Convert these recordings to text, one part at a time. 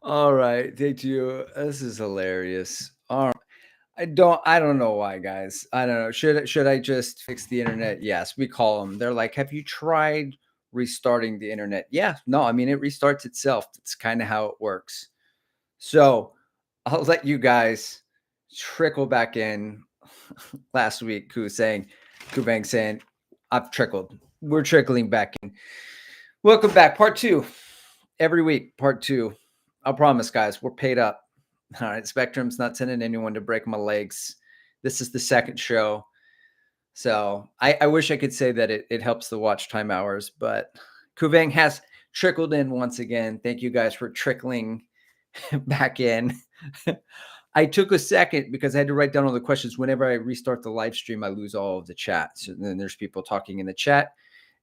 All right, thank you. This is hilarious. I don't know why, guys. I don't know. Should I just fix the internet? Yes, we call them. They're like, "Have you tried restarting the internet?" Yeah, no, I mean it restarts itself. It's kind of how it works. So, I'll let you guys trickle back in. Last week, Kubang saying, "I've trickled. We're trickling back in." Welcome back, part two. Every week, part two. I promise, guys, we're paid up. All right, Spectrum's not sending anyone to break my legs. This is the second show. So I wish I could say that it helps the watch time hours, but Kuvang has trickled in once again. Thank you guys for trickling back in. I took a second because I had to write down all the questions. Whenever I restart the live stream, I lose all of the chat. So then there's people talking in the chat.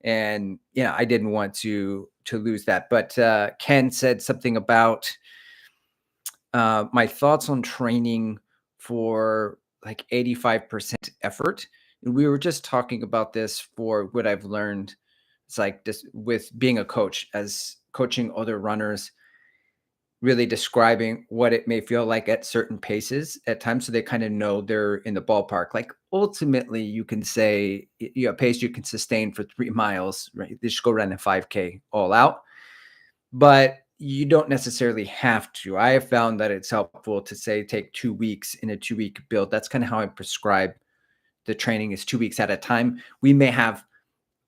And I didn't want to lose that. But Ken said something about my thoughts on training for like 85% effort. And we were just talking about this for what I've learned. It's like this with being a coach, as coaching other runners, really describing what it may feel like at certain paces at times so they kind of know they're in the ballpark. Like ultimately you can say a pace you can sustain for 3 miles, right? They just go run a 5K all out. But you don't necessarily have to. I have found that it's helpful to say take 2 weeks in a 2-week build. That's kind of how I prescribe the training is 2 weeks at a time. We may have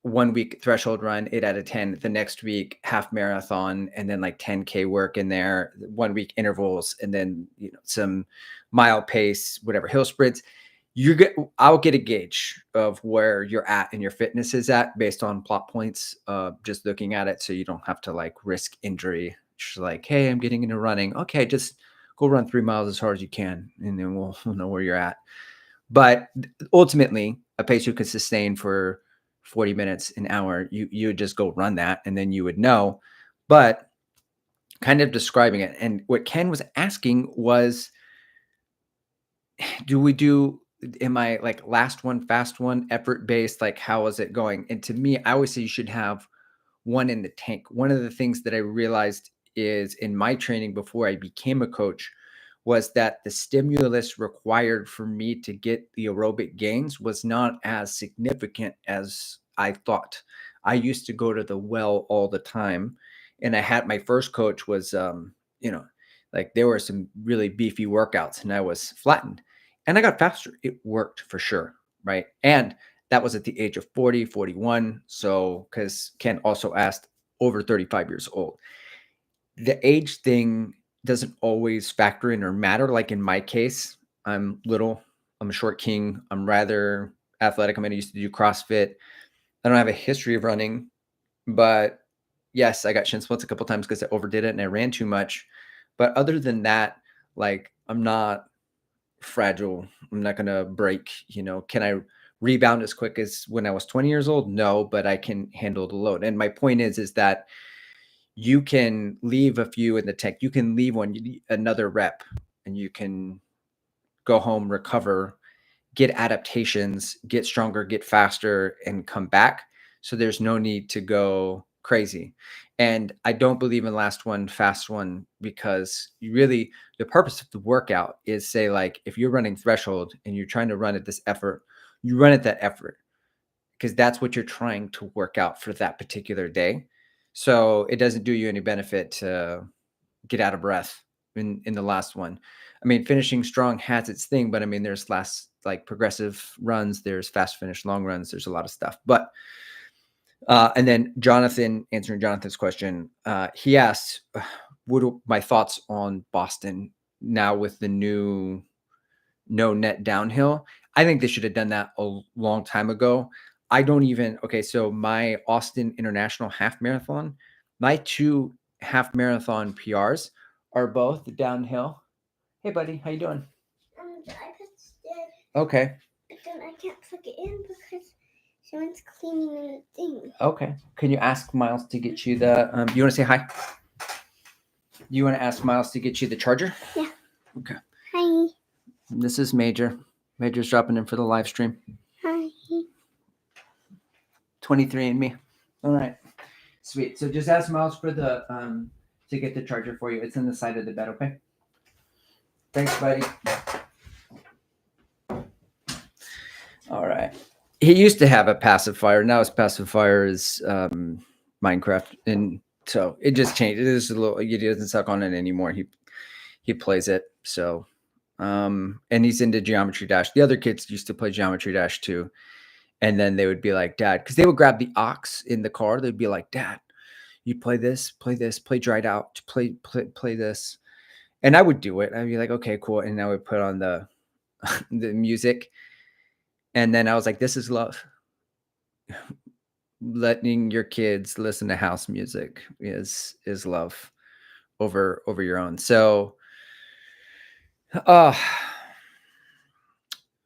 1 week threshold run, 8 out of 10. The next week, half marathon, and then like 10K work in there, 1 week intervals, and then some mile pace, whatever, hill sprints. I'll get a gauge of where you're at and your fitness is at based on plot points, just looking at it. So you don't have to like risk injury. Just like, hey, I'm getting into running. Okay, just go run 3 miles as hard as you can, and then we'll know where you're at. But ultimately, a pace you could sustain for 40 minutes, an hour, you would just go run that, and then you would know. But kind of describing it. And what Ken was asking was, am I like last one, fast one, effort based? Like, how is it going? And to me, I always say you should have one in the tank. One of the things that I realized is in my training before I became a coach was that the stimulus required for me to get the aerobic gains was not as significant as I thought. I used to go to the well all the time, and I had my first coach was, like there were some really beefy workouts, and I was flattened, and I got faster. It worked for sure, right? And that was at the age of 40, 41. So, because Ken also asked over 35 years old. The age thing doesn't always factor in or matter. Like in my case, I'm little, I'm a short king, I'm rather athletic. I used to do CrossFit. I don't have a history of running, but yes, I got shin splints a couple times because I overdid it and I ran too much. But other than that, like I'm not fragile. I'm not going to break. Can I rebound as quick as when I was 20 years old? No, but I can handle the load. And my point is that you can leave a few in the tank. You can leave another rep, and you can go home, recover, get adaptations, get stronger, get faster, and come back. So there's no need to go crazy. And I don't believe in last one, fast one, because the purpose of the workout is, say, like if you're running threshold and you're trying to run at this effort, you run at that effort because that's what you're trying to work out for that particular day. So it doesn't do you any benefit to get out of breath in the last one. Finishing strong has its thing, but there's last like progressive runs, there's fast finish long runs, there's a lot of stuff. But and then Jonathan, answering Jonathan's question, he asked, what are my thoughts on Boston now with the new no net downhill? I think they should have done that a long time ago. So my Austin International half marathon, my 2 half marathon PRs are both downhill. Hey buddy, how you doing? The iPad's dead. Okay. But then I can't plug it in because someone's cleaning the thing. Okay. Can you ask Miles to get you the, you want to say hi? You want to ask Miles to get you the charger? Yeah. Okay. Hi. This is Major. Major's dropping in for the live stream. Hi. 23andMe. All right. Sweet. So just ask Miles for the to get the charger for you. It's in the side of the bed, okay? Thanks, buddy. All right. He used to have a pacifier. Now his pacifier is Minecraft, and so it just changed. It is a little. He doesn't suck on it anymore. He plays it. So, and he's into Geometry Dash. The other kids used to play Geometry Dash too, and then they would be like, "Dad," because they would grab the aux in the car. They'd be like, "Dad, you play this, play Dried Out, play this," and I would do it. I'd be like, "Okay, cool," and I would put on the the music. And then I was like, this is love. Letting your kids listen to house music is love over your own. So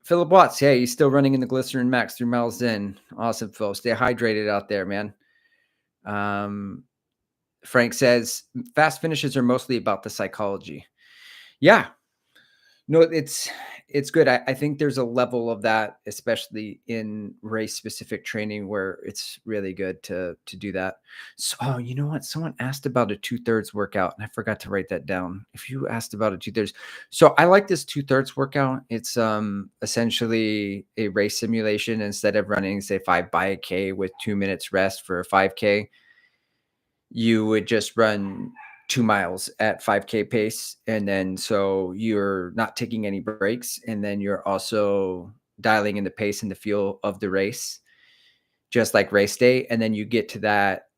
Philip Watts, yeah, he's still running in the Glycerin Max 3 miles in. Awesome, Phil. Stay hydrated out there, man. Frank says fast finishes are mostly about the psychology. Yeah. No, it's good. I think there's a level of that, especially in race specific training, where it's really good to do that. So, oh, you know what? Someone asked about a 2/3 workout, and I forgot to write that down. If you asked about a 2/3, so I like this 2/3 workout. It's essentially a race simulation. Instead of running, say 5 by a K with 2 minutes rest for a 5K, you would just run 2 miles at 5K pace. And then so you're not taking any breaks. And then you're also dialing in the pace and the feel of the race, just like race day. And then you get to that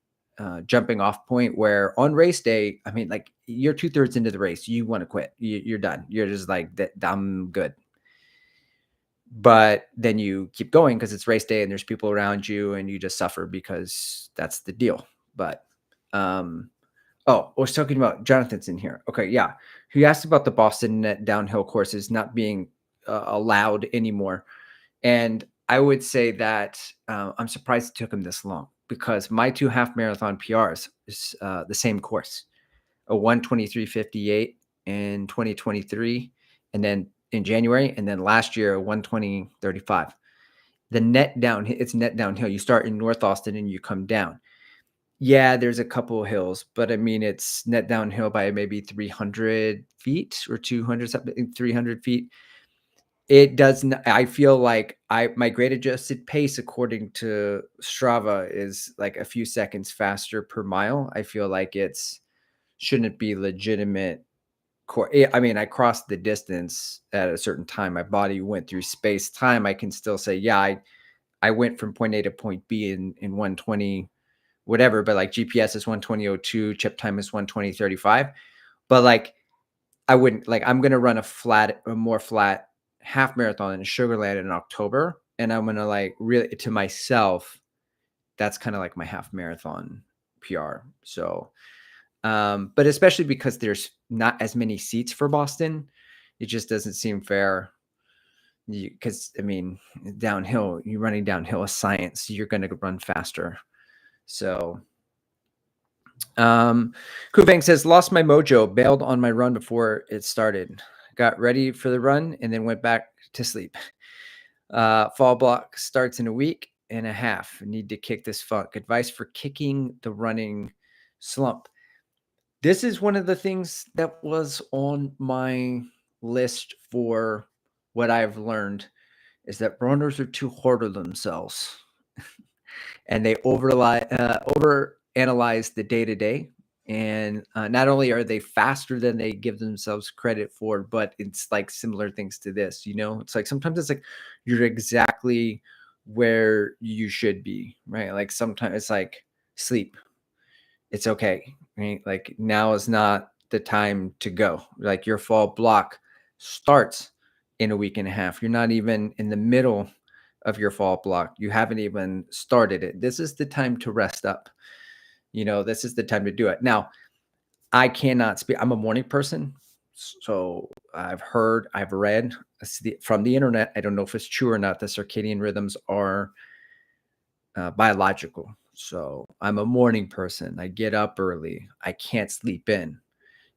jumping off point where on race day, I mean, like you're 2/3 into the race, you want to quit. You're done. You're just like, I'm good. But then you keep going because it's race day and there's people around you and you just suffer because that's the deal. But oh, I was talking about Jonathan's in here. Okay, yeah. He asked about the Boston Net downhill courses not being allowed anymore. And I would say that I'm surprised it took him this long because my 2 half marathon PRs is the same course, a 1:23:58 in 2023, and then in January, and then last year, a 1:20:35. The net down, it's net downhill. You start in North Austin and you come down. Yeah, there's a couple of hills, but I mean, it's net downhill by maybe 300 feet or 200 something, 300 feet. It doesn't, I feel like my grade adjusted pace, according to Strava, is like a few seconds faster per mile. I feel like shouldn't be legitimate. I mean, I crossed the distance at a certain time. My body went through space time. I can still say, yeah, I went from point A to point B in 120 whatever, but like GPS is 1:20:02, chip time is 1:20:35. But like I wouldn't, like I'm gonna run a more flat half marathon in Sugar Land in October, and I'm gonna like really to myself, that's kind of like my half marathon PR. So but especially because there's not as many seats for Boston, it just doesn't seem fair. Because I mean, downhill, you're running downhill is science. You're gonna run faster. So Kuvang says, lost my mojo, bailed on my run before it started. Got ready for the run and then went back to sleep. Fall block starts in a week and a half. Need to kick this funk. Advice for kicking the running slump. This is one of the things that was on my list for what I've learned is that runners are too hard on themselves and they over analyze the day to day. And not only are they faster than they give themselves credit for, but it's like similar things to this. It's like sometimes it's like you're exactly where you should be, right? Like sometimes it's like sleep. It's okay, right? Like now is not the time to go. Like your fall block starts in a week and a half. You're not even in the middle of your fall block. You haven't even started it. This is the time to rest up. This is the time to do it. Now, I cannot speak. I'm a morning person. So I've read from the internet. I don't know if it's true or not. The circadian rhythms are biological. So I'm a morning person. I get up early. I can't sleep in.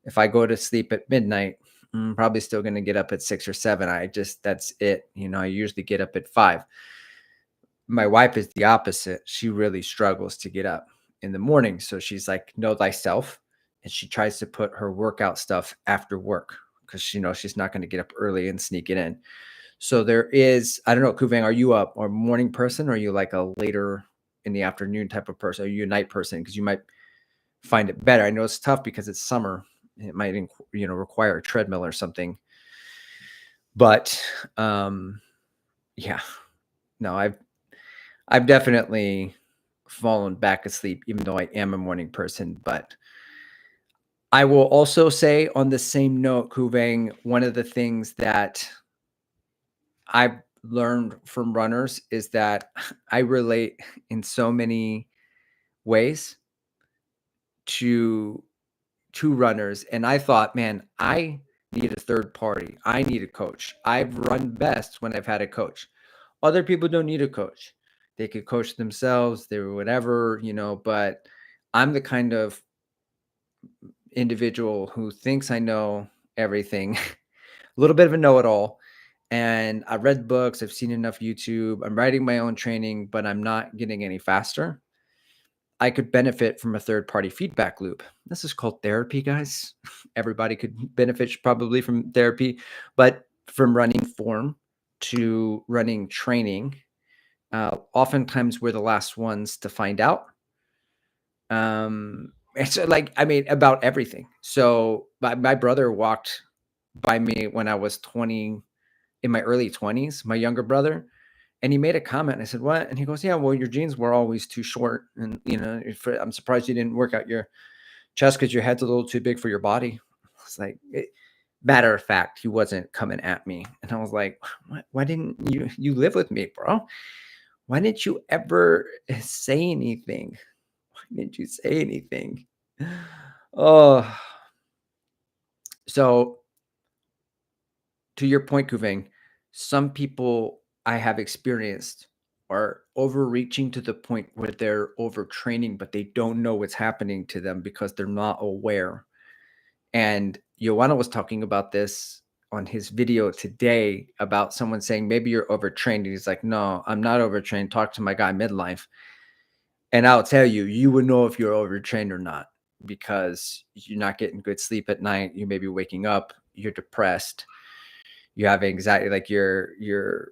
If I go to sleep at midnight, I'm probably still going to get up at 6 or 7. That's it. I usually get up at 5. My wife is the opposite. She really struggles to get up in the morning. So she's like, know thyself and she tries to put her workout stuff after work because she knows she's not going to get up early and sneak it in. So there is, I don't know, Kuvang, are you a morning person, or are you like a later in the afternoon type of person? Are you a night person? Because you might find it better. I know it's tough because it's summer. It might, require a treadmill or something. But yeah, no, I've definitely fallen back asleep, even though I am a morning person. But I will also say, on the same note, Kuvang, one of the things that I've learned from runners is that I relate in so many ways to runners. And I thought, man, I need a third party. I need a coach. I've run best when I've had a coach. Other people don't need a coach. They could coach themselves, they were whatever, but I'm the kind of individual who thinks I know everything, a little bit of a know-it-all. And I've read books, I've seen enough YouTube, I'm writing my own training, but I'm not getting any faster. I could benefit from a third-party feedback loop. This is called therapy, guys. Everybody could benefit probably from therapy, but from running form to running training, oftentimes we're the last ones to find out. It's like, I mean, about everything. So my brother walked by me when I was 20, in my early 20s, my younger brother, and he made a comment. And I said, "What?" And he goes, "Yeah, well, your jeans were always too short, and I'm surprised you didn't work out your chest because your head's a little too big for your body." It's like, matter of fact, he wasn't coming at me, and I was like, "Why didn't you live with me, bro? Why didn't you ever say anything? Why didn't you say anything?" Oh, so to your point, Kuving, some people I have experienced are overreaching to the point where they're overtraining, but they don't know what's happening to them because they're not aware. And Joanna was talking about this on his video today about someone saying, maybe you're overtrained. And he's like, no, I'm not overtrained. Talk to my guy midlife. And I'll tell you, you would know if you're overtrained or not, because you're not getting good sleep at night. You may be waking up, you're depressed, you have anxiety, like your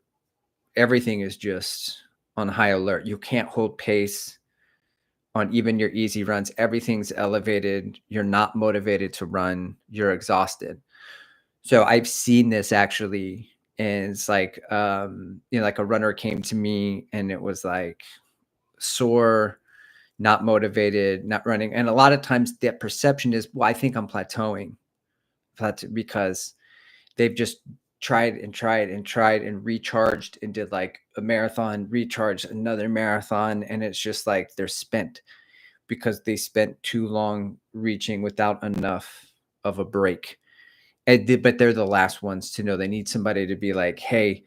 everything is just on high alert. You can't hold pace on even your easy runs. Everything's elevated. You're not motivated to run. You're exhausted. So I've seen this actually. And it's like, like a runner came to me and it was like sore, not motivated, not running. And a lot of times that perception is, well, I think I'm plateauing, because they've just tried and tried and tried and recharged and did like a marathon, recharged another marathon. And it's just like they're spent because they spent too long reaching without enough of a break. But they're the last ones to know. They need somebody to be like, hey,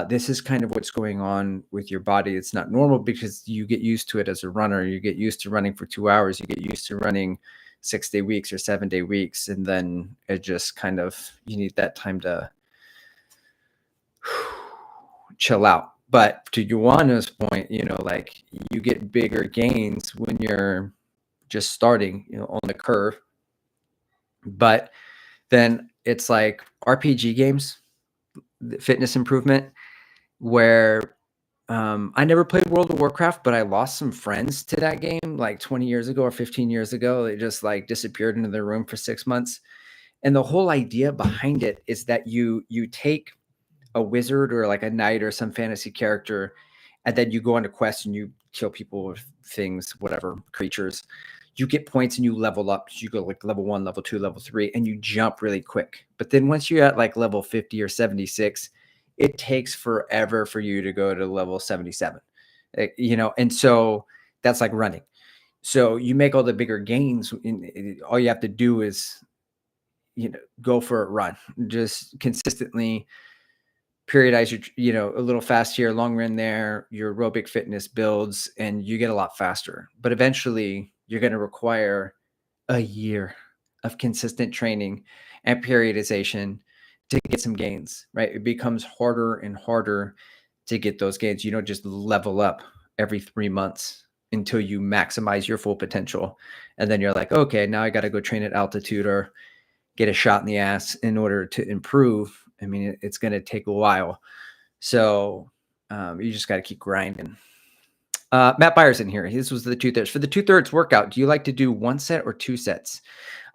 this is kind of what's going on with your body. It's not normal, because you get used to it as a runner. You get used to running for 2 hours. You get used to running 6-day weeks or 7-day weeks. And then it just kind of, you need that time to chill out. But to Joanna's point, like you get bigger gains when you're just starting, on the curve. But then it's like RPG games, fitness improvement, where I never played World of Warcraft, but I lost some friends to that game like 20 years ago or 15 years ago. They just like disappeared into their room for 6 months. And the whole idea behind it is that you take a wizard or like a knight or some fantasy character, and then you go on a quest and you kill people or things, whatever, creatures. You get points and you level up. You go like level 1, level 2, level 3, and you jump really quick. But then once you're at like level 50 or 76, it takes forever for you to go to level 77. And so that's like running. So you make all the bigger gains, and all you have to do is go for a run, just consistently periodize your, a little fast here, long run there, your aerobic fitness builds, and you get a lot faster. But eventually you're going to require a year of consistent training and periodization to get some gains, right? It becomes harder and harder to get those gains. You don't just level up every 3 months. until you maximize your full potential. And then you're like, okay, now I got to go train at altitude or get a shot in the ass in order to improve. I mean, it's going to take a while. So you just got to keep grinding. Matt Byers in here. This was the 2/3. For the 2/3 workout, do you like to do 1 set or 2 sets?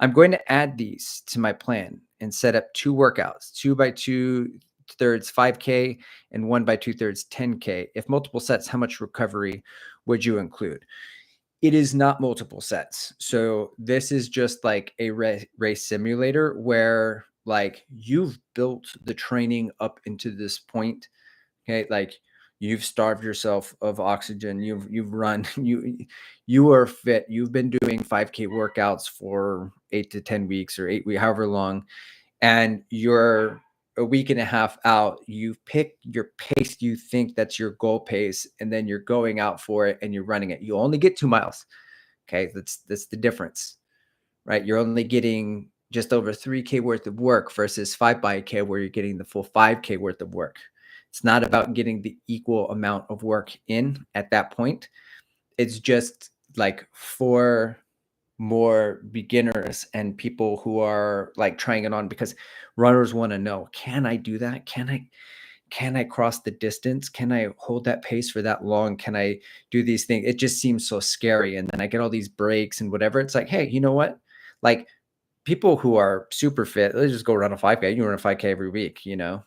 I'm going to add these to my plan and set up 2 workouts, 2 by 2/3 5K and 1 by 2/3 10K. If multiple sets, how much recovery would you include? It is not multiple sets. So this is just like a race simulator where like you've built the training up into this point. Okay. Like you've starved yourself of oxygen. You've run, you are fit. You've been doing 5K workouts for 8 to 10 weeks or 8 weeks, however long. And you're a week and a half out, you pick your pace, you think that's your goal pace, and then you're going out for it and you're running it. You only get 2 miles. Okay, that's the difference, right? You're only getting just over 3K worth of work versus 5 by K where you're getting the full 5K worth of work. It's not about getting the equal amount of work in at that point. It's just like for more beginners and people who are like trying it on, because runners want to know, can I do that? Can I cross the distance? Can I hold that pace for that long? Can I do these things? It just seems so scary. And then I get all these breaks and whatever. It's like, hey, you know what? Like people who are super fit, they just go run a 5K. You run a 5K every week, you know.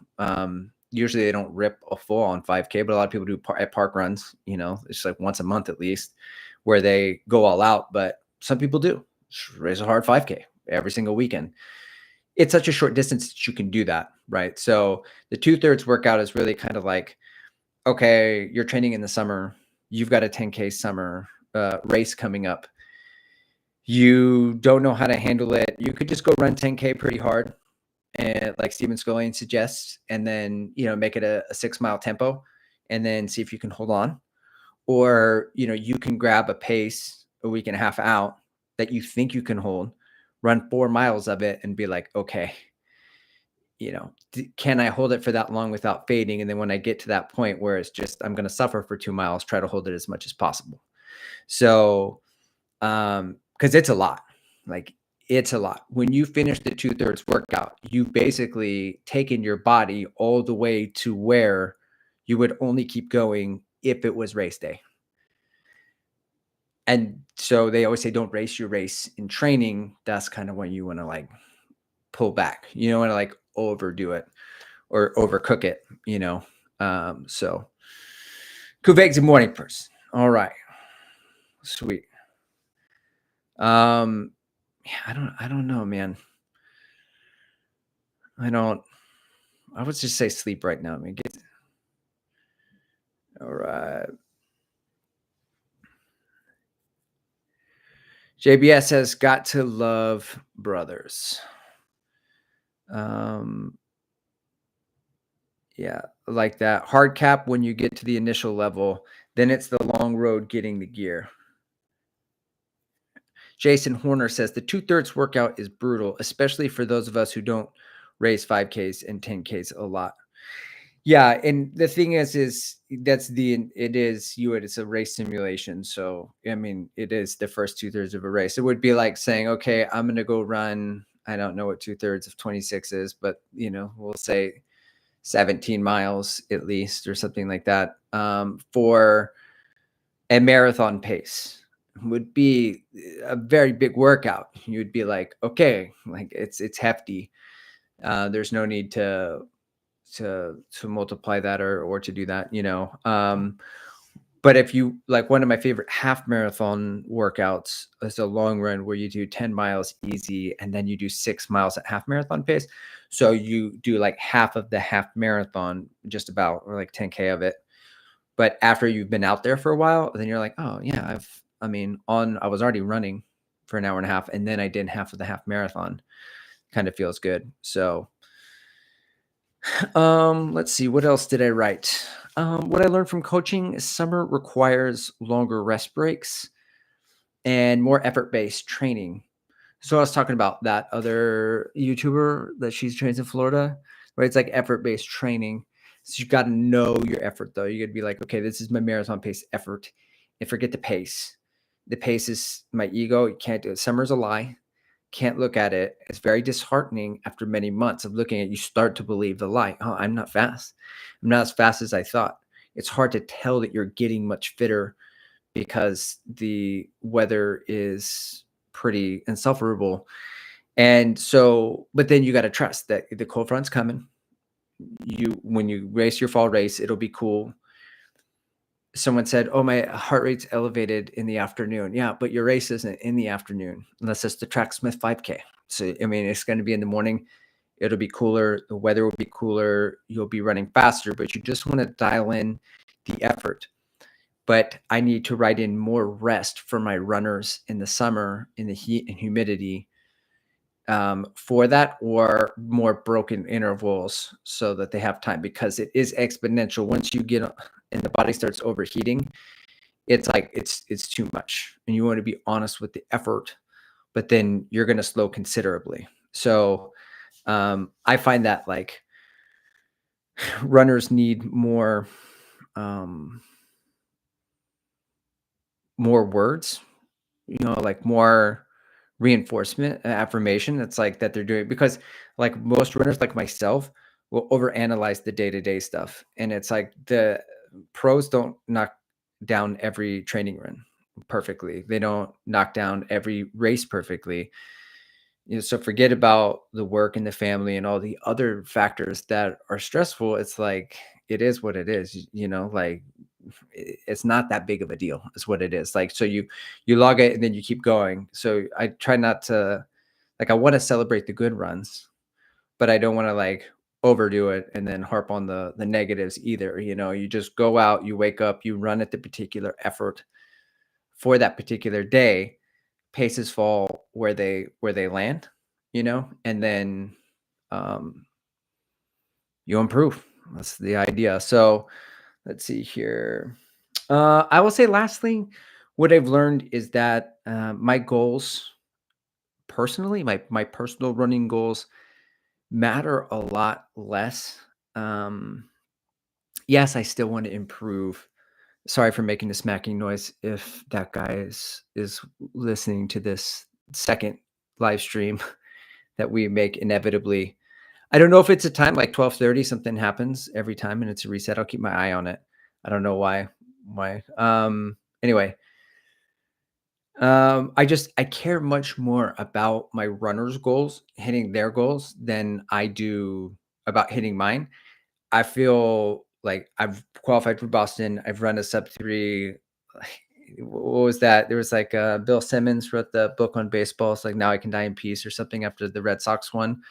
Usually they don't rip a full on 5K, but a lot of people do at park runs, you know, it's like once a month at least where they go all out. But some people do raise a hard 5K every single weekend. It's such a short distance that you can do that, right? So the 2/3 workout is really kind of like, okay, you're training in the summer, you've got a 10K summer race coming up. You don't know how to handle it. You could just go run 10K pretty hard, and like Steven Scullion suggests, and then make it a 6-mile tempo, and then see if you can hold on. Or you can grab a pace a week and a half out that you think you can hold, run 4 miles of it, and be like, okay, can I hold it for that long without fading? And then when I get to that point where it's just I'm going to suffer for 2 miles, try to hold it as much as possible. So because it's a lot. Like it's a lot. When you finish the 2/3 workout, you've basically taken your body all the way to where you would only keep going if it was race day. And so they always say, don't race your race in training. That's kind of when you want to like pull back. You don't want to like overdo it or overcook it, so Kuveg's a morning person. All right. Sweet. Yeah, I don't know, man. I would just say sleep right now. All right. JBS has got to love brothers. Yeah, like that hard cap when you get to the initial level, then it's the long road getting the gear. Jason Horner says the 2/3 workout is brutal, especially for those of us who don't race 5Ks and 10Ks a lot. Yeah, and the thing is it's a race simulation. So I mean, it is the first 2/3 of a race. It would be like saying, okay, I'm gonna go run. I don't know what 2/3 of 26 is, but we'll say 17 miles at least, or something like that, for a marathon pace. Would be a very big workout. You would be like, okay, like it's hefty. There's no need to multiply that or to do that, but if you like, one of my favorite half marathon workouts is a long run where you do 10 miles easy and then you do 6 miles at half marathon pace. So you do like half of the half marathon, just about, or like 10K of it. But after you've been out there for a while, then you're like, oh yeah, I was already running for an hour and a half, and then I did half of the half marathon. Kind of feels good. So let's see, what else did I write? What I learned from coaching is summer requires longer rest breaks and more effort-based training. So I was talking about that other YouTuber that she trains in Florida, where it's like effort-based training. So you got to know your effort though. You got to be like, okay, this is my marathon pace effort. and forget the pace. The pace is my ego. You can't do it. Summer's a lie. Can't look at it. It's very disheartening after many months of looking at it. You start to believe the lie. Oh, I'm not fast. I'm not as fast as I thought. It's hard to tell that you're getting much fitter because the weather is pretty insufferable. And so, but then you got to trust that the cold front's coming. When you race your fall race, it'll be cool. Someone said, "Oh, my heart rate's elevated in the afternoon." Yeah, but your race isn't in the afternoon unless it's the Tracksmith 5K. So, I mean, it's going to be in the morning. It'll be cooler. The weather will be cooler. You'll be running faster, but you just want to dial in the effort. But I need to write in more rest for my runners in the summer, in the heat and humidity, for that, or more broken intervals so that they have time, because it is exponential. Once you get and the body starts overheating, it's like it's too much, and you want to be honest with the effort, but then you're going to slow considerably. So I find that like runners need more words, like more reinforcement, affirmation. It's like that they're doing, because like most runners like myself will overanalyze the day-to-day stuff. And it's like the pros don't knock down every training run perfectly. They don't knock down every race perfectly. So forget about the work and the family and all the other factors that are stressful. It's like, it is what it is, like it's not that big of a deal is what it is. Like, so you log it and then you keep going. So I try not to, like, I want to celebrate the good runs, but I don't want to like overdo it and then harp on the negatives either. You just go out, you wake up, you run at the particular effort for that particular day. Paces fall where they land, and then you improve. That's the idea. So let's see here. I will say lastly, what I've learned is that my goals personally, my personal running goals matter a lot less. Yes, I still want to improve. Sorry for making the smacking noise if that guy is listening to this second live stream that we make inevitably. I don't know if it's a time like 12:30, something happens every time and it's a reset. I'll keep my eye on it. I don't know why. Anyway, I care much more about my runners' goals, hitting their goals, than I do about hitting mine. I feel like I've qualified for Boston. I've run a sub 3. What was that? There was like Bill Simmons wrote the book on baseball. It's like Now I Can Die in Peace or something after the Red Sox won.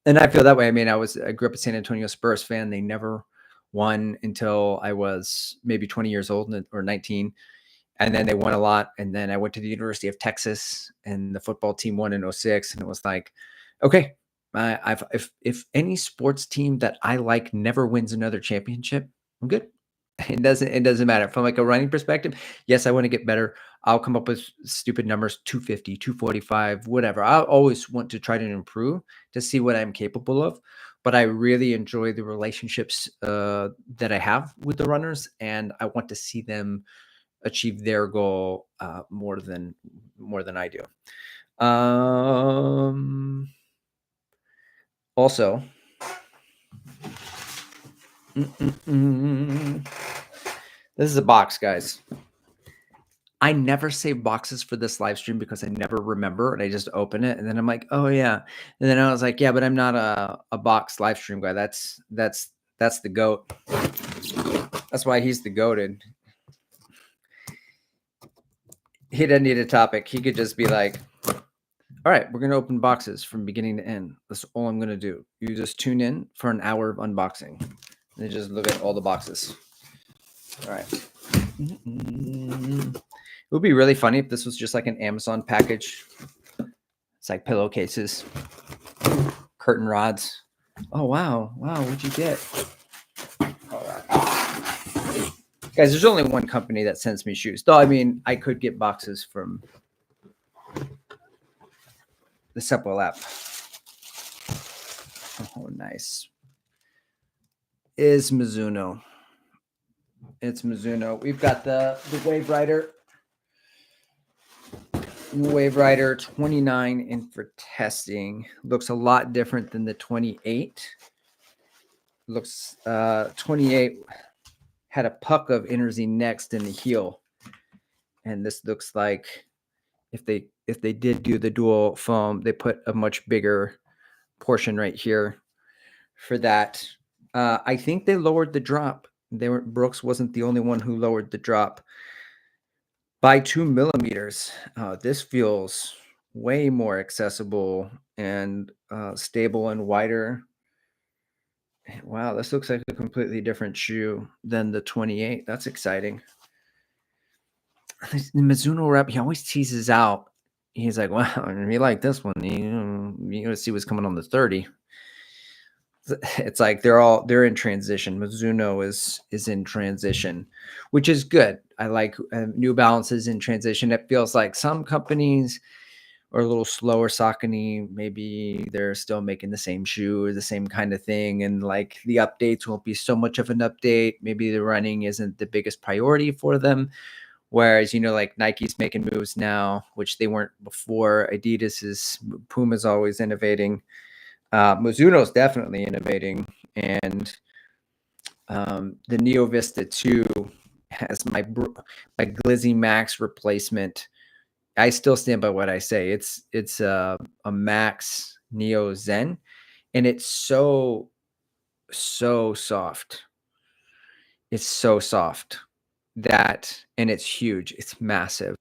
And I feel that way. I mean, I grew up a San Antonio Spurs fan. They never won until I was maybe 20 years old or 19. And then they won a lot. And then I went to the University of Texas and the football team won in 06. And it was like, okay, if any sports team that I like never wins another championship, I'm good. It doesn't matter. From like a running perspective, yes, I want to get better. I'll come up with stupid numbers, 250, 245, whatever. I always want to try to improve to see what I'm capable of. But I really enjoy the relationships that I have with the runners, and I want to see them achieve their goal more than I do. Also, this is a box, guys. I never save boxes for this live stream because I never remember, and I just open it and then I'm like, oh yeah. And then I was like, yeah, but I'm not a box live stream guy. That's the goat. That's why he's the goated. He doesn't need a topic. He could just be like, all right, we're gonna open boxes from beginning to end. That's all I'm gonna do. You just tune in for an hour of unboxing and just look at all the boxes. All right. It would be really funny if this was just like an Amazon package. It's like pillowcases, curtain rods. Oh, wow. Wow, what'd you get? All right. Guys, there's only one company that sends me shoes. Though, I mean, I could get boxes from the Sepwell app. Oh, nice. Is Mizuno. It's Mizuno. We've got the Wave Rider. Wave Rider 29 in for testing. Looks a lot different than the 28. Looks 28 had a puck of Interzine next in the heel. And this looks like if they did do the dual foam, they put a much bigger portion right here for that. I think they lowered the drop. Brooks wasn't the only one who lowered the drop by 2 millimeters. This feels way more accessible and stable and wider. Wow, this looks like a completely different shoe than the 28. That's exciting. The Mizuno rep, he always teases out. He's like, wow, you like this one. You gotta see what's coming on the 30. It's like they're in transition. Mizuno is in transition, which is good. I like New Balance is in transition. It feels like some companies are a little slower Saucony. Maybe they're still making the same shoe or the same kind of thing, and like the updates won't be so much of an update. Maybe the running isn't the biggest priority for them. Whereas, like Nike's making moves now, which they weren't before. Puma's always innovating. Mizuno's definitely innovating, and the Neo Vista 2 has my Glizzy Max replacement. I still stand by what I say. It's a Max Neo Zen, and it's so soft. It's so soft and it's huge. It's massive.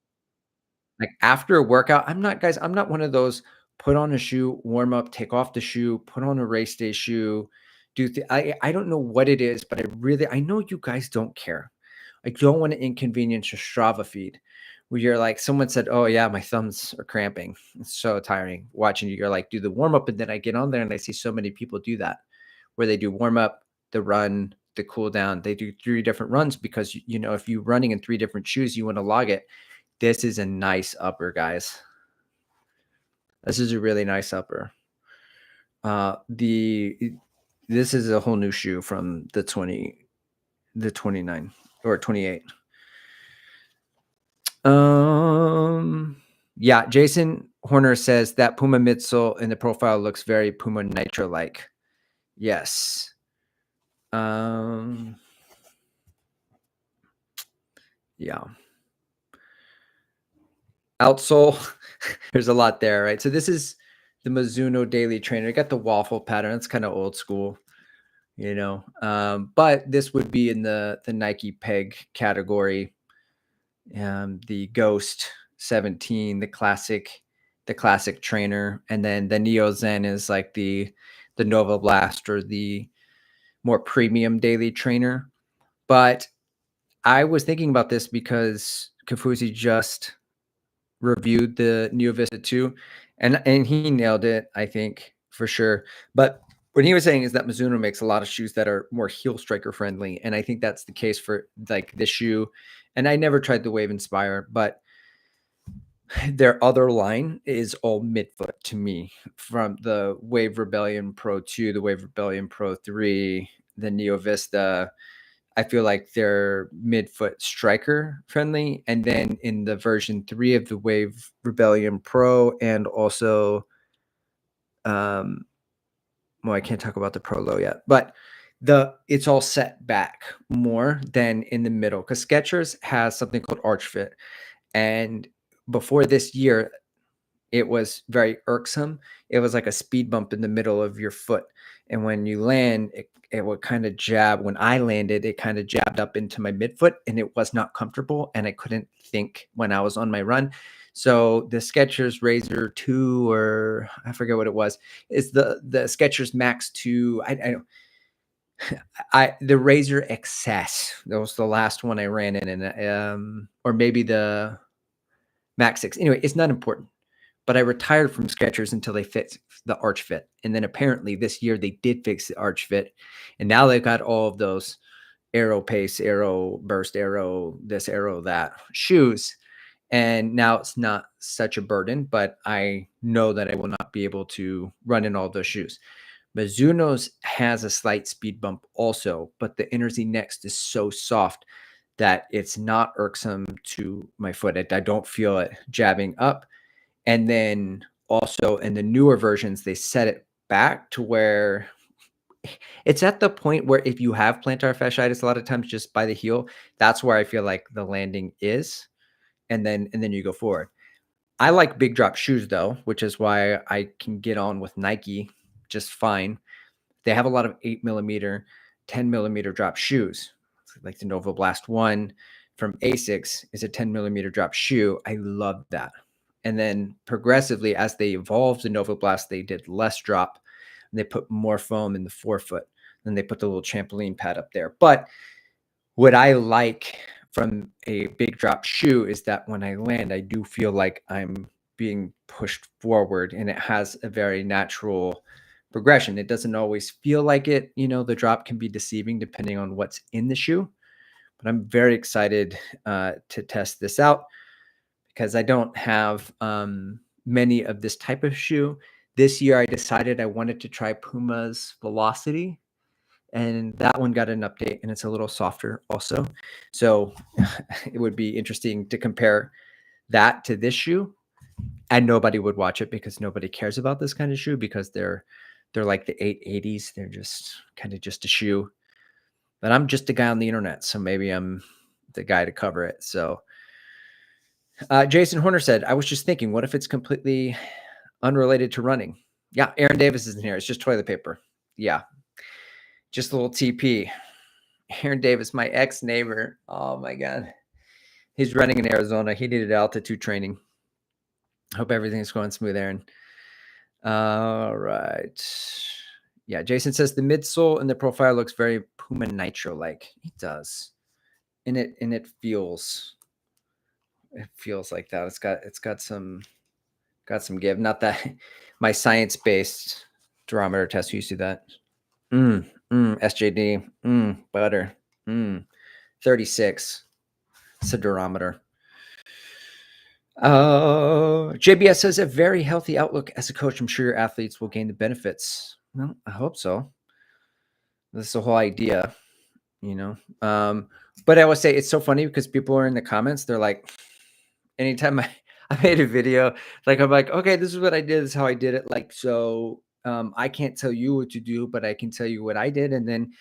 Like after a workout, I'm not one of those put on a shoe, warm up, take off the shoe, put on a race day shoe. I don't know what it is, but I know you guys don't care. I don't want to inconvenience your Strava feed where you're like, someone said, oh yeah, my thumbs are cramping. It's so tiring watching you. You're like, do the warm up. And then I get on there and I see so many people do that where they do warm up, the run, the cool down. They do 3 different runs because, if you're running in 3 different shoes, you want to log it. This is a nice upper, guys. This is a really nice upper. This is a whole new shoe from the 29 or 28. Yeah, Jason Horner says that Puma midsole in the profile looks very Puma Nitro like. Yes. Yeah. Outsole, there's a lot there, right? So this is the Mizuno Daily Trainer. You got the waffle pattern. It's kind of old school, but this would be in the Nike Peg category. The Ghost 17, the classic trainer, and then the Neo Zen is like the Nova Blast or the more premium daily trainer. But I was thinking about this because Kafuzi just reviewed the Neo Vista 2 and he nailed it, I think, for sure. But what he was saying is that Mizuno makes a lot of shoes that are more heel striker friendly, and I think that's the case for like this shoe. And I never tried the Wave Inspire, but their other line is all midfoot to me, from the Wave Rebellion Pro 2, the Wave Rebellion Pro 3, the Neo Vista. I feel like they're midfoot striker friendly. And then in the version 3 of the Wave Rebellion Pro, and also, I can't talk about the Pro Low yet, but it's all set back more than in the middle, because Skechers has something called Arch Fit. And before this year, it was very irksome. It was like a speed bump in the middle of your foot. And when you land, it would kind of jab. When I landed, it kind of jabbed up into my midfoot, and it was not comfortable. And I couldn't think when I was on my run. So the Skechers Razor 2, or I forget what it was, is the Skechers Max 2. The Razor XS. That was the last one I ran in, and or maybe the Max 6. Anyway, it's not important. But I retired from Skechers until they fixed the Arch Fit. And then apparently this year they did fix the Arch Fit. And now they've got all of those Aero Pace, Aero Burst, Aero this, Aero that shoes. And now it's not such a burden, but I know that I will not be able to run in all those shoes. Mizuno's has a slight speed bump also, but the Interzine Next is so soft that it's not irksome to my foot. I don't feel it jabbing up. And then also in the newer versions, they set it back to where it's at the point where if you have plantar fasciitis, a lot of times just by the heel, that's where I feel like the landing is. And then you go forward. I like big drop shoes though, which is why I can get on with Nike just fine. They have a lot of 8mm, 10mm drop shoes. Like the Nova Blast 1 from Asics is a 10mm drop shoe. I love that. And then progressively, as they evolved the Nova Blast, they did less drop and they put more foam in the forefoot. Then they put the little trampoline pad up there. But what I like from a big drop shoe is that when I land, I do feel like I'm being pushed forward and it has a very natural progression. It doesn't always feel like it. The drop can be deceiving depending on what's in the shoe. But I'm very excited to test this out because I don't have many of this type of shoe. This year, I decided I wanted to try Puma's Velocity, and that one got an update, and it's a little softer also. So it would be interesting to compare that to this shoe. And nobody would watch it because nobody cares about this kind of shoe because they're like the 880s. They're just kind of just a shoe. But I'm just a guy on the internet, so maybe I'm the guy to cover it. So Jason Horner said, I was just thinking, what if it's completely unrelated to running? Yeah, Aaron Davis isn't here. It's just toilet paper. Yeah, just a little TP. Aaron Davis, my ex-neighbor. Oh, my God. He's running in Arizona. He needed altitude training. Hope everything's going smooth, Aaron. All right. Yeah, Jason says the midsole in the profile looks very Puma Nitro-like. It does. And it feels like that. It's got some give. Not that my science-based durometer test used to that. SJD. Butter. 36. It's a durometer. JBS says a very healthy outlook as a coach. I'm sure your athletes will gain the benefits. Well, I hope so. That's the whole idea, But I would say it's so funny because people are in the comments. They're like, anytime I made a video, like I'm like, okay, this is what I did. This is how I did it. Like, so I can't tell you what to do, but I can tell you what I did. And then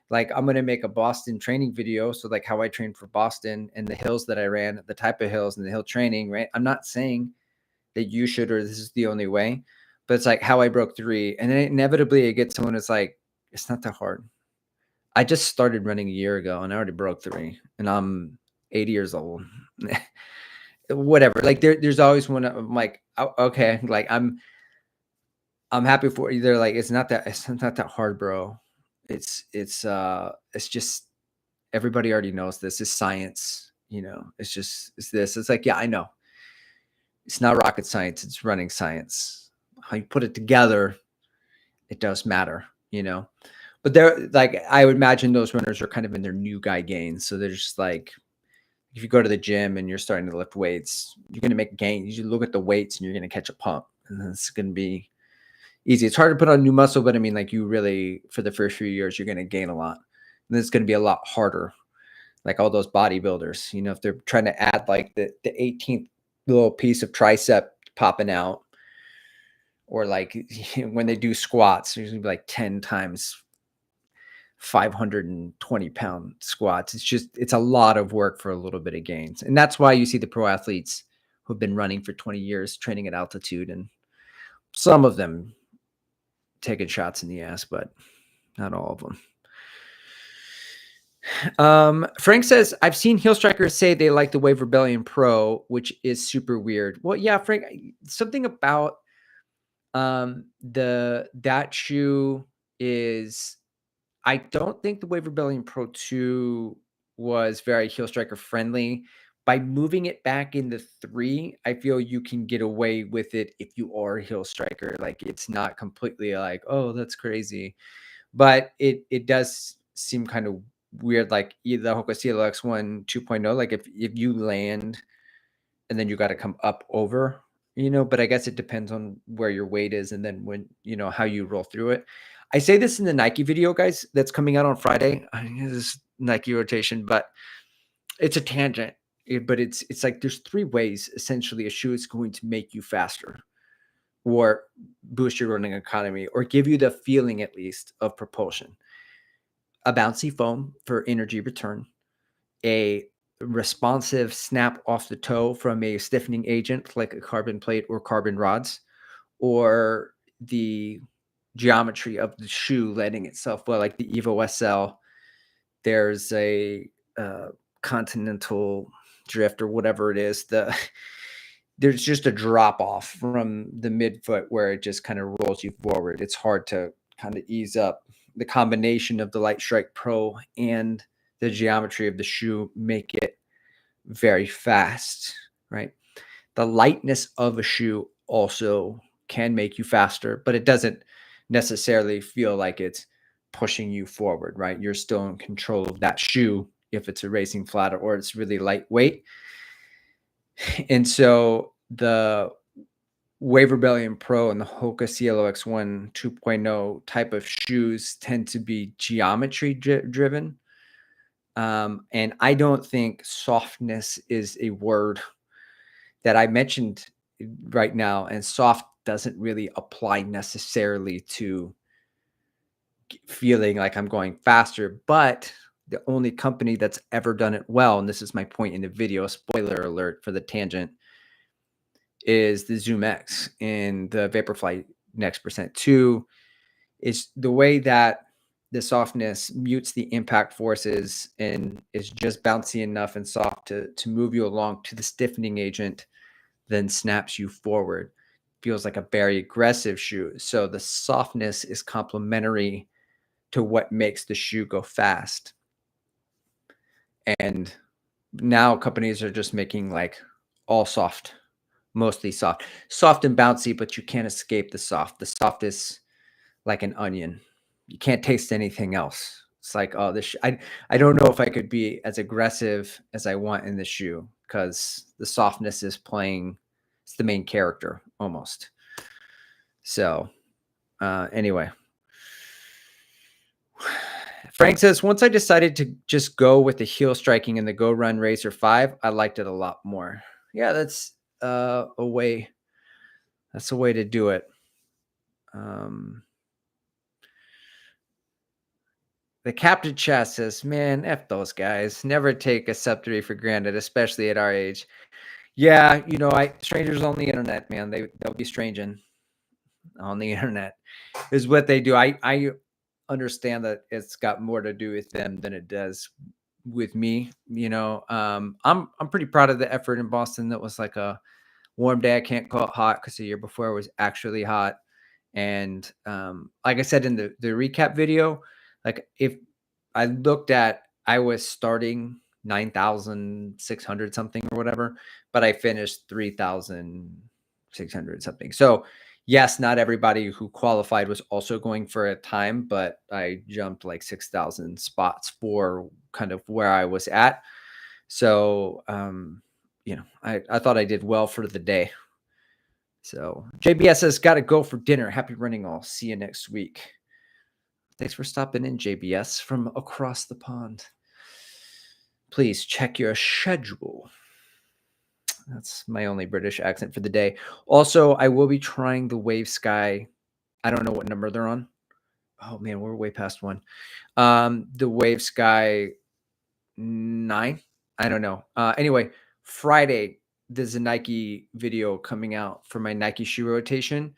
like, I'm going to make a Boston training video. So like how I trained for Boston and the hills that I ran, the type of hills and the hill training, right? I'm not saying that you should, or this is the only way, but it's like how I broke 3. And then inevitably it gets someone that's like, it's not that hard. I just started running a year ago and I already broke 3 and I'm 80 years old. Whatever. Like there's always one. I'm like, okay, like I'm happy for you. They're like, it's not that hard, bro. It's just everybody already knows this is science. It's this. It's like, yeah, I know. It's not rocket science. It's running science. How you put it together, it does matter. But they're like, I would imagine those runners are kind of in their new guy gains. So they're just like, if you go to the gym and you're starting to lift weights, you're going to make gains. You look at the weights and you're going to catch a pump, and it's going to be easy. It's hard to put on new muscle, but I mean, like you really, for the first few years, you're going to gain a lot. And it's going to be a lot harder. Like all those bodybuilders, if they're trying to add like the 18th little piece of tricep popping out, or like when they do squats, there's going to be like 10 times 520-pound squats. It's a lot of work for a little bit of gains. And that's why you see the pro athletes who've been running for 20 years training at altitude, and some of them taking shots in the ass, but not all of them. Frank says, I've seen heel strikers say they like the Wave Rebellion Pro, which is super weird. Well, yeah, Frank, something about that shoe is, I don't think the Wave Rebellion Pro 2 was very heel striker friendly. By moving it back in the 3, I feel you can get away with it if you are a heel striker. Like it's not completely like, oh, that's crazy. But it does seem kind of weird, like the Hoka CLX 1 2.0. Like if you land and then you got to come up over, but I guess it depends on where your weight is and then when, how you roll through it. I say this in the Nike video, guys, that's coming out on Friday. I think this is Nike rotation, but it's a tangent, but it's like there's 3 ways essentially a shoe is going to make you faster or boost your running economy or give you the feeling at least of propulsion. A bouncy foam for energy return, a responsive snap off the toe from a stiffening agent like a carbon plate or carbon rods, or the geometry of the shoe letting itself well, like the Evo SL. There's a Continental Drift or whatever it is. There's just a drop off from the midfoot where it just kind of rolls you forward. It's hard to kind of ease up. The combination of the Light Strike Pro and the geometry of the shoe make it very fast, right? The lightness of a shoe also can make you faster, but it doesn't necessarily feel like it's pushing you forward, right? You're still in control of that shoe if it's a racing flat or it's really lightweight. And so the Wave Rebellion Pro and the Hoka CLO X1 2.0 type of shoes tend to be geometry driven. And I don't think softness is a word that I mentioned right now. And soft doesn't really apply necessarily to feeling like I'm going faster, but the only company that's ever done it well, and this is my point in the video, spoiler alert for the tangent, is the Zoom X and the Vaporfly Next Percent 2. Is the way that the softness mutes the impact forces and is just bouncy enough and soft to move you along to the stiffening agent, then snaps you forward. Feels like a very aggressive shoe. So the softness is complementary to what makes the shoe go fast. And now companies are just making like all soft, mostly soft and bouncy, but you can't escape the soft. The soft is like an onion. You can't taste anything else. It's like, oh, I don't know if I could be as aggressive as I want in the shoe because the softness is playing, it's the main character almost. So anyway, Frank says, once I decided to just go with the heel striking in the Go Run Racer 5, I liked it a lot more. Yeah, that's a way. That's a way to do it. The Captain Chess says, man, F those guys. Never take a Sub 3 for granted, especially at our age. Yeah, you know, strangers on the internet, man. They'll be stranging on the internet is what they do. I understand that it's got more to do with them than it does with me. You know, I'm pretty proud of the effort in Boston. That was like a warm day. I can't call it hot because the year before it was actually hot. And like I said in the recap video, like if I looked at, I was starting 9,600 something or whatever, but I finished 3,600 something. So yes, not everybody who qualified was also going for a time, but I jumped like 6,000 spots for kind of where I was at. So, you know, I thought I did well for the day. So JBS has got to go for dinner. Happy running all. See you next week. Thanks for stopping in, JBS, from across the pond. Please check your schedule. That's my only British accent for the day. Also, I will be trying the Wave Sky. I don't know what number they're on. Oh man, we're way past one. The Wave Sky 9. I don't know. Anyway, Friday, there's a Nike video coming out for my Nike shoe rotation.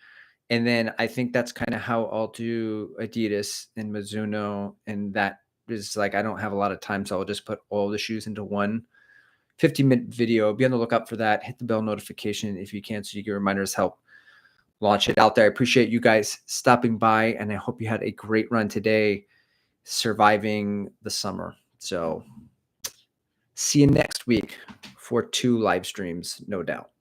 And then I think that's kind of how I'll do Adidas and Mizuno. And that is like, I don't have a lot of time, so I'll just put all the shoes into one 15-minute video. Be on the lookout for that. Hit the bell notification if you can, so you get reminders, help launch it out there. I appreciate you guys stopping by, and I hope you had a great run today, surviving the summer. So see you next week for 2 live streams, no doubt.